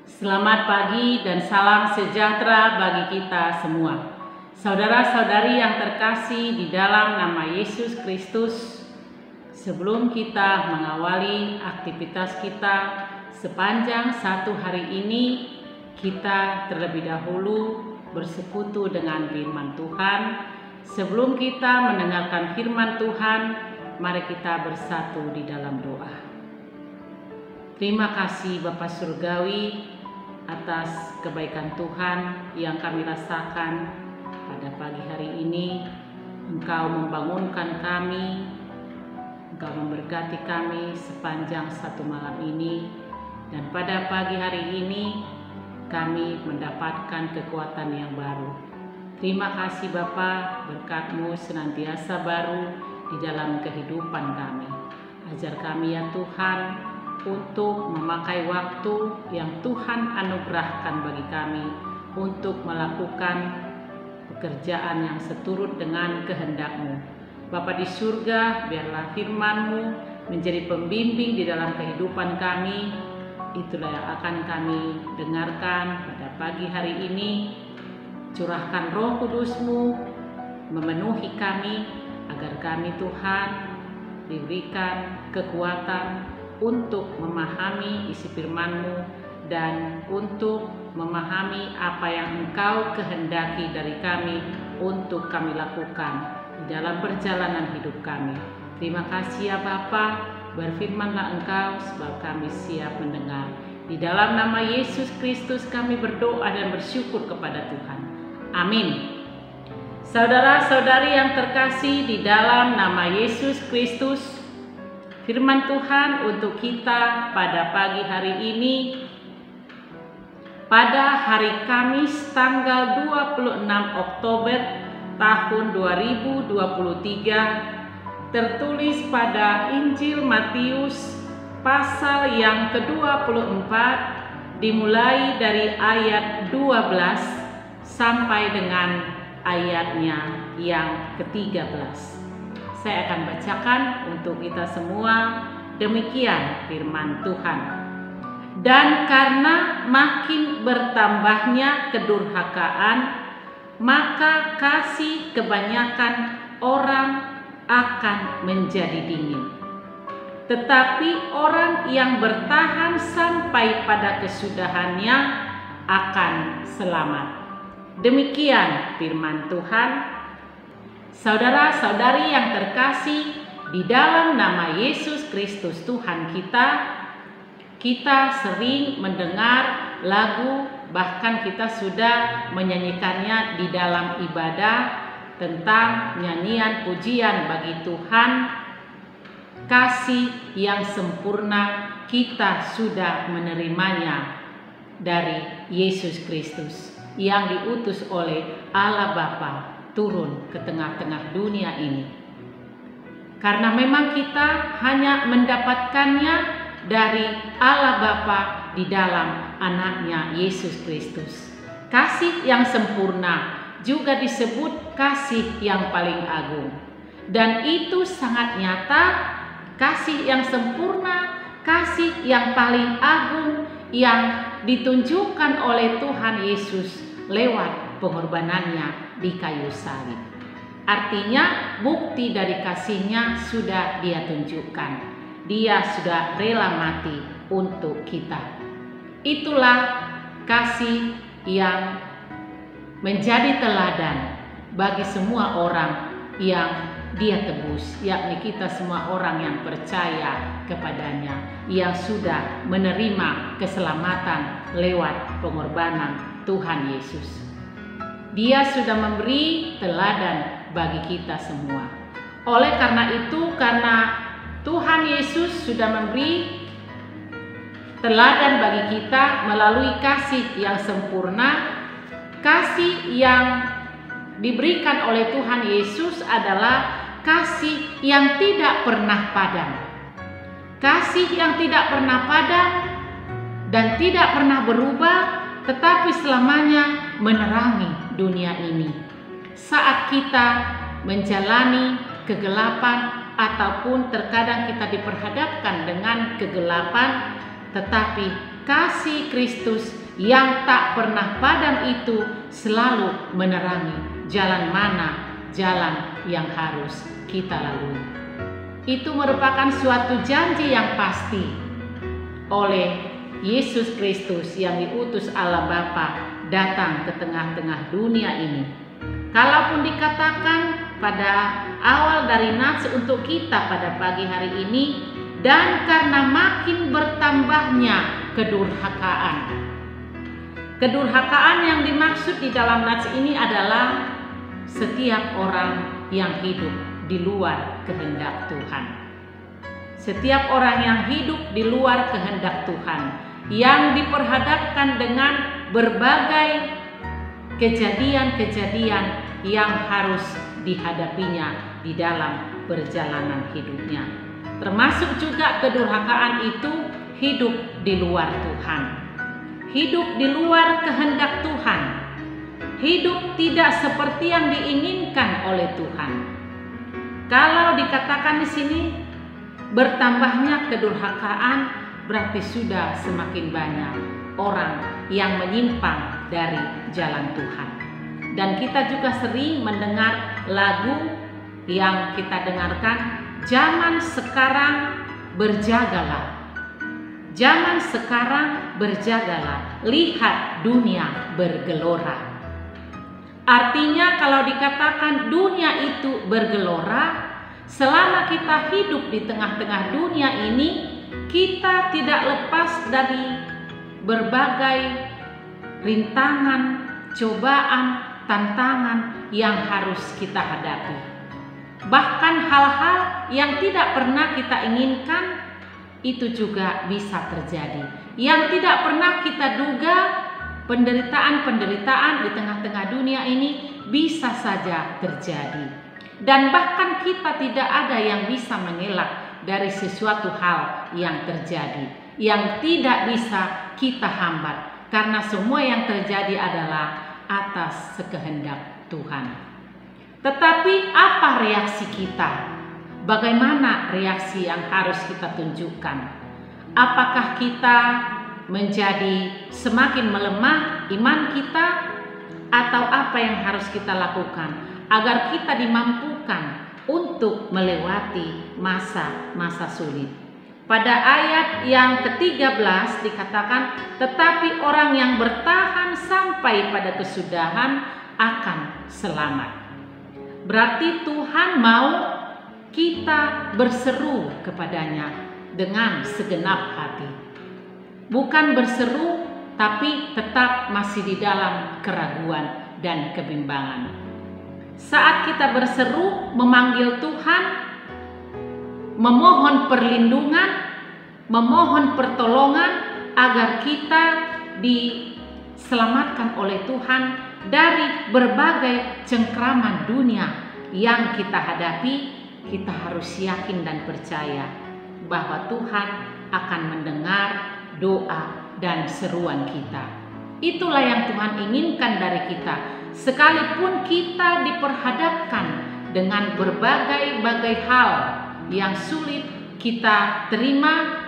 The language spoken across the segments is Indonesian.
Selamat pagi dan salam sejahtera bagi kita semua. Saudara-saudari yang terkasih di dalam nama Yesus Kristus, sebelum kita mengawali aktivitas kita sepanjang satu hari ini, kita terlebih dahulu bersekutu dengan firman Tuhan. Sebelum kita mendengarkan firman Tuhan, mari kita bersatu di dalam doa. Terima kasih Bapa Surgawi atas kebaikan Tuhan yang kami rasakan pada pagi hari ini. Engkau membangunkan kami, Engkau memberkati kami sepanjang satu malam ini, dan pada pagi hari ini kami mendapatkan kekuatan yang baru. Terima kasih Bapa, berkat-Mu senantiasa baru di dalam kehidupan kami. Ajar kami ya Tuhan untuk memakai waktu yang Tuhan anugerahkan bagi kami untuk melakukan pekerjaan yang seturut dengan kehendak-Mu. Bapa di surga, biarlah firman-Mu menjadi pembimbing di dalam kehidupan kami. Itulah yang akan kami dengarkan pada pagi hari ini. Curahkan Roh Kudus-Mu memenuhi kami, agar kami Tuhan diberikan kekuatan untuk memahami isi firman-Mu dan untuk memahami apa yang Engkau kehendaki dari kami untuk kami lakukan di dalam perjalanan hidup kami. Terima kasih ya Bapa, berfirmanlah Engkau sebab kami siap mendengar. Di dalam nama Yesus Kristus kami berdoa dan bersyukur kepada Tuhan. Amin. Saudara-saudari yang terkasih di dalam nama Yesus Kristus, firman Tuhan untuk kita pada pagi hari ini, pada hari Kamis tanggal 26 Oktober tahun 2023, tertulis pada Injil Matius pasal yang ke-24 dimulai dari ayat 12 sampai dengan ayatnya yang ke-13. Saya akan bacakan untuk kita semua. Demikian firman Tuhan. Dan karena makin bertambahnya kedurhakaan, maka kasih kebanyakan orang akan menjadi dingin. Tetapi orang yang bertahan sampai pada kesudahannya akan selamat. Demikian firman Tuhan. Saudara-saudari yang terkasih di dalam nama Yesus Kristus Tuhan kita sering mendengar lagu, bahkan kita sudah menyanyikannya di dalam ibadah tentang nyanyian pujian bagi Tuhan. Kasih yang sempurna kita sudah menerimanya dari Yesus Kristus yang diutus oleh Allah Bapa turun ke tengah-tengah dunia ini. Karena memang kita hanya mendapatkannya dari Allah Bapa di dalam anaknya Yesus Kristus. Kasih yang sempurna juga disebut kasih yang paling agung. Dan itu sangat nyata, kasih yang sempurna, kasih yang paling agung yang ditunjukkan oleh Tuhan Yesus lewat pengorbanannya di kayu salib. Artinya bukti dari kasihnya sudah Dia tunjukkan. Dia sudah rela mati untuk kita. Itulah kasih yang menjadi teladan bagi semua orang yang Dia tebus, yakni kita semua orang yang percaya kepadanya, yang sudah menerima keselamatan lewat pengorbanan Tuhan Yesus. Dia sudah memberi teladan bagi kita semua. Oleh karena itu, karena Tuhan Yesus sudah memberi teladan bagi kita melalui kasih yang sempurna, kasih yang diberikan oleh Tuhan Yesus adalah kasih yang tidak pernah padam. Kasih yang tidak pernah padam dan tidak pernah berubah, tetapi selamanya menerangi dunia ini. Saat kita menjalani kegelapan ataupun terkadang kita diperhadapkan dengan kegelapan, tetapi kasih Kristus yang tak pernah padam itu selalu menerangi jalan mana jalan yang harus kita lalui. Itu merupakan suatu janji yang pasti oleh Yesus Kristus yang diutus Allah Bapa datang ke tengah-tengah dunia ini. Kalaupun dikatakan pada awal dari nats untuk kita pada pagi hari ini, dan karena makin bertambahnya kedurhakaan. Kedurhakaan yang dimaksud di dalam nats ini adalah setiap orang yang hidup di luar kehendak Tuhan. Setiap orang yang hidup di luar kehendak Tuhan, yang diperhadapkan dengan berbagai kejadian-kejadian yang harus dihadapinya di dalam perjalanan hidupnya. Termasuk juga kedurhakaan itu hidup di luar Tuhan, hidup di luar kehendak Tuhan, hidup tidak seperti yang diinginkan oleh Tuhan. Kalau dikatakan di sini bertambahnya kedurhakaan, berarti sudah semakin banyak orang yang menyimpang dari jalan Tuhan. Dan kita juga sering mendengar lagu yang kita dengarkan, zaman sekarang berjagalah. Zaman sekarang berjagalah, lihat dunia bergelora. Artinya kalau dikatakan dunia itu bergelora, selama kita hidup di tengah-tengah dunia ini, kita tidak lepas dari berbagai rintangan, cobaan, tantangan yang harus kita hadapi. Bahkan hal-hal yang tidak pernah kita inginkan itu juga bisa terjadi. Yang tidak pernah kita duga, penderitaan-penderitaan di tengah-tengah dunia ini bisa saja terjadi. Dan bahkan kita tidak ada yang bisa mengelak dari sesuatu hal yang terjadi, yang tidak bisa kita hambat, karena semua yang terjadi adalah atas kehendak Tuhan. Tetapi apa reaksi kita? Bagaimana reaksi yang harus kita tunjukkan? Apakah kita menjadi semakin melemah iman kita, atau apa yang harus kita lakukan agar kita dimampukan untuk melewati masa-masa sulit? Pada ayat yang ke-13 dikatakan, tetapi orang yang bertahan sampai pada kesudahan akan selamat. Berarti Tuhan mau kita berseru kepadanya dengan segenap hati. Bukan berseru, tapi tetap masih di dalam keraguan dan kebimbangan. Saat kita berseru memanggil Tuhan, memohon perlindungan, memohon pertolongan agar kita diselamatkan oleh Tuhan dari berbagai cengkraman dunia yang kita hadapi, kita harus yakin dan percaya bahwa Tuhan akan mendengar doa dan seruan kita. Itulah yang Tuhan inginkan dari kita. Sekalipun kita diperhadapkan dengan berbagai hal yang sulit kita terima,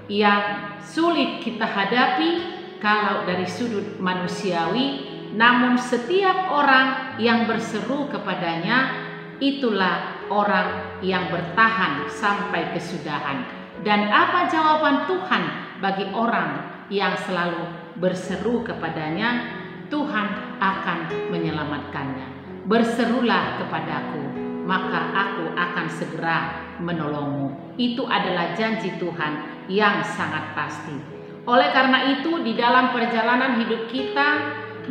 yang sulit kita hadapi kalau dari sudut manusiawi, namun setiap orang yang berseru kepadanya, itulah orang yang bertahan sampai kesudahan. Dan apa jawaban Tuhan bagi orang yang selalu berseru kepadanya? Tuhan akan menyelamatkannya. Berserulah kepadaku, maka aku akan segera menolongmu. Itu adalah janji Tuhan yang sangat pasti. Oleh karena itu, di dalam perjalanan hidup kita,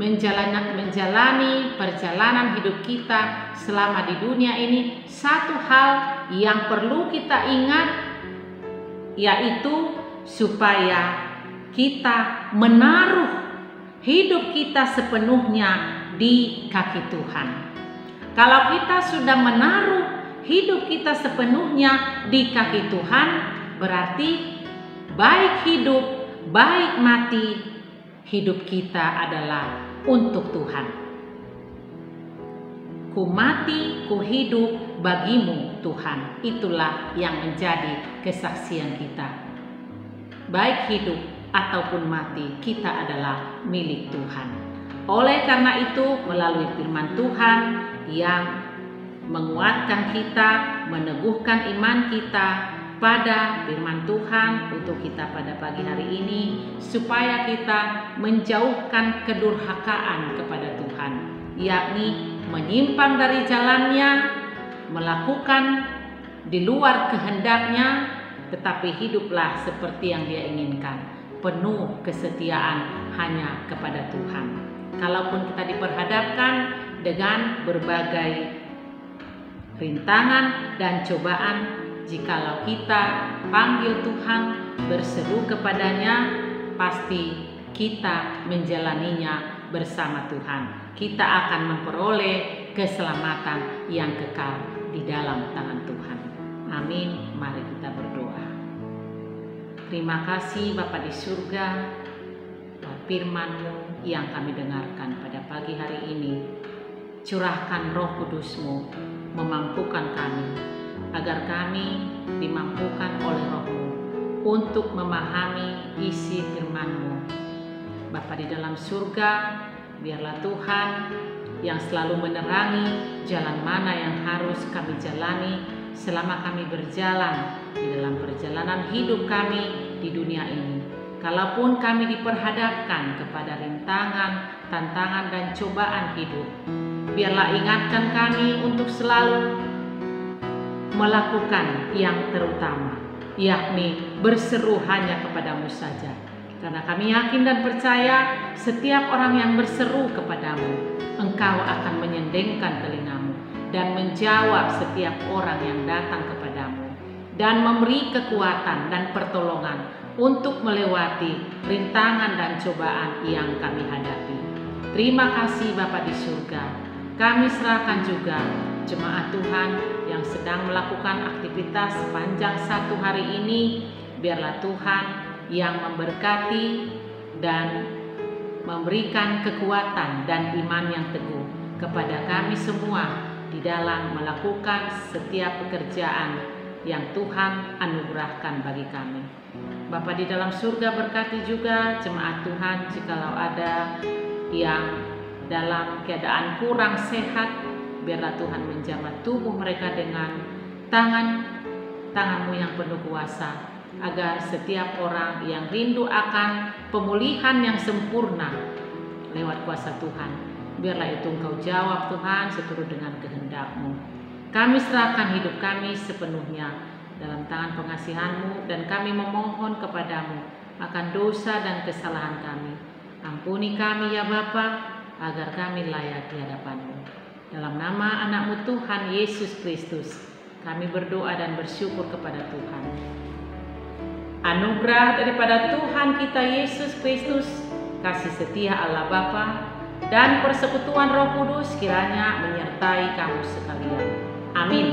menjalani perjalanan hidup kita selama di dunia ini, satu hal yang perlu kita ingat, yaitu supaya kita menaruh hidup kita sepenuhnya di kaki Tuhan. Kalau kita sudah menaruh hidup kita sepenuhnya di kaki Tuhan, berarti baik hidup, baik mati, hidup kita adalah untuk Tuhan. Ku mati, ku hidup bagimu Tuhan. Itulah yang menjadi kesaksian kita. Baik hidup ataupun mati, kita adalah milik Tuhan. Oleh karena itu, melalui firman Tuhan yang menguatkan kita, meneguhkan iman kita pada firman Tuhan untuk kita pada pagi hari ini, supaya kita menjauhkan kedurhakaan kepada Tuhan, yakni menyimpang dari jalannya, melakukan di luar kehendaknya, tetapi hiduplah seperti yang Dia inginkan, penuh kesetiaan hanya kepada Tuhan. Kalaupun kita diperhadapkan dengan berbagai rintangan dan cobaan, jikalau kita panggil Tuhan, berseru kepadanya, pasti kita menjalaninya bersama Tuhan. Kita akan memperoleh keselamatan yang kekal di dalam tangan Tuhan. Amin. Mari kita berdoa. Terima kasih Bapa di surga, firman-Mu yang kami dengarkan pada pagi hari ini. Curahkan Roh Kudus-Mu, memampukan kami, agar kami dimampukan oleh Roh-Mu untuk memahami isi firman-Mu. Bapa di dalam surga, biarlah Tuhan yang selalu menerangi jalan mana yang harus kami jalani selama kami berjalan di dalam perjalanan hidup kami di dunia ini. Kalaupun kami diperhadapkan kepada rintangan, tantangan, dan cobaan hidup, biarlah ingatkan kami untuk selalu melakukan yang terutama, yakni berseru hanya kepadamu saja. Karena kami yakin dan percaya setiap orang yang berseru kepadamu, Engkau akan menyendengkan telingamu dan menjawab setiap orang yang datang kepadamu, dan memberi kekuatan dan pertolongan untuk melewati rintangan dan cobaan yang kami hadapi. Terima kasih Bapa di surga. Kami serahkan juga jemaat Tuhan yang sedang melakukan aktivitas sepanjang satu hari ini. Biarlah Tuhan yang memberkati dan memberikan kekuatan dan iman yang teguh kepada kami semua di dalam melakukan setiap pekerjaan yang Tuhan anugerahkan bagi kami. Bapa di dalam surga, berkati juga jemaat Tuhan jikalau ada yang dalam keadaan kurang sehat, biarlah Tuhan menjamah tubuh mereka dengan tangan-Mu yang penuh kuasa, agar setiap orang yang rindu akan pemulihan yang sempurna lewat kuasa Tuhan, biarlah itu Engkau jawab Tuhan seturut dengan kehendak-Mu. Kami serahkan hidup kami sepenuhnya dalam tangan pengasihan-Mu, dan kami memohon kepadamu akan dosa dan kesalahan kami. Ampuni kami ya Bapa, agar kami layak di hadapan-Mu. Dalam nama anak-Mu Tuhan Yesus Kristus, kami berdoa dan bersyukur kepada Tuhan. Anugerah daripada Tuhan kita Yesus Kristus, kasih setia Allah Bapa, dan persekutuan Roh Kudus kiranya menyertai kamu sekalian. Amin.